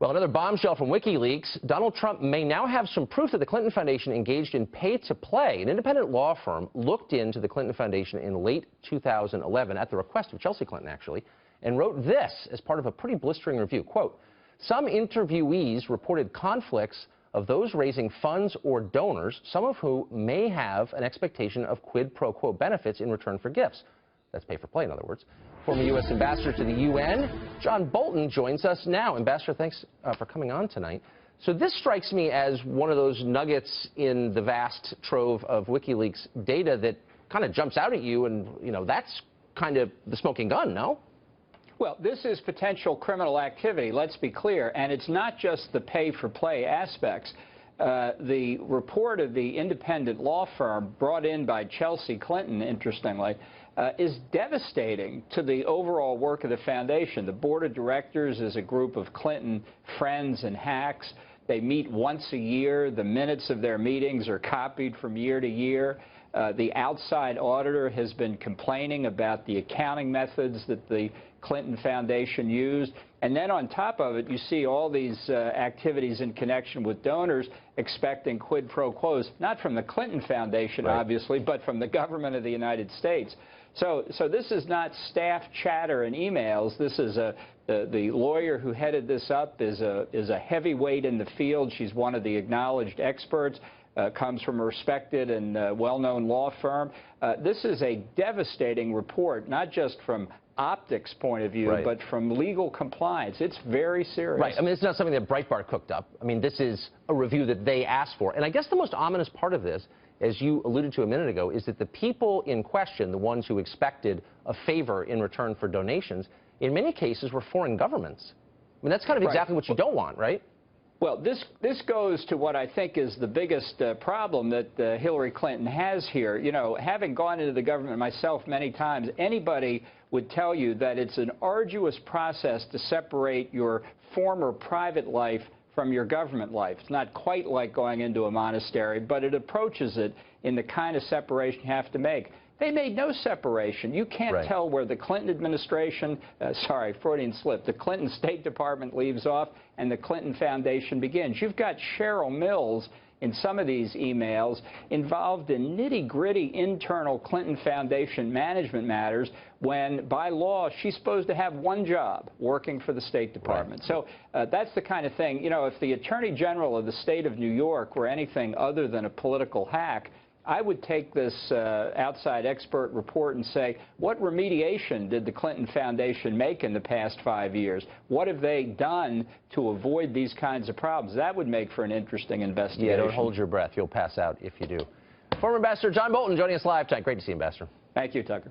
Well, another bombshell from WikiLeaks. Donald Trump may now have some proof that the Clinton Foundation engaged in pay-to-play. An independent law firm looked into the Clinton Foundation in late 2011 at the request of Chelsea Clinton, actually, and wrote this as part of a pretty blistering review. Quote, some interviewees reported conflicts of those raising funds or donors, some of whom may have an expectation of quid pro quo benefits in return for gifts. That's pay for play, in other words. Former U.S. Ambassador to the UN, John Bolton, joins us now. Ambassador, thanks for coming on tonight. So this strikes me as one of those nuggets in the vast trove of WikiLeaks data that kind of jumps out at you, and, you know, that's kind of the smoking gun, no? Well, this is potential criminal activity, let's be clear, and it's not just the pay-for-play aspects. The report of the independent law firm brought in by Chelsea Clinton, interestingly, is devastating to the overall work of the foundation. The board of directors is a group of Clinton friends and hacks. They meet once a year. The minutes of their meetings are copied from year to year. The outside auditor has been complaining about the accounting methods that the Clinton Foundation used. And then on top of it, you see all these activities in connection with donors expecting quid pro quos, not from the Clinton Foundation, right, obviously, but from the government of the United States. So this is not staff chatter and emails. This is the lawyer who headed this up is a heavyweight in the field. She's one of the acknowledged experts. Comes from a respected and well-known law firm. This is a devastating report, not just from optics point of view, right, but from legal compliance. It's very serious. Right. I mean, it's not something that Breitbart cooked up. I mean, this is a review that they asked for. And I guess the most ominous part of this, as you alluded to a minute ago, is that the people in question, the ones who expected a favor in return for donations, in many cases were foreign governments. I mean, that's kind of exactly what you don't want, right? Well, this goes to what I think is the biggest problem that Hillary Clinton has here. You know, having gone into the government myself many times, anybody would tell you that it's an arduous process to separate your former private life from your government life. It's not quite like going into a monastery, but it approaches it in the kind of separation you have to make. They made no separation. You can't tell where the Clinton administration, sorry, Freudian slip, the Clinton State Department leaves off and the Clinton Foundation begins. You've got Cheryl Mills in some of these emails involved in nitty-gritty internal Clinton Foundation management matters when, by law, she's supposed to have one job, working for the State Department. So that's the kind of thing, you know, if the Attorney General of the state of New York were anything other than a political hack, I would take this outside expert report and say, what remediation did the Clinton Foundation make in the past 5 years? What have they done to avoid these kinds of problems? That would make for an interesting investigation. Yeah, don't hold your breath. You'll pass out if you do. Former Ambassador John Bolton joining us live tonight. Great to see you, Ambassador. Thank you, Tucker.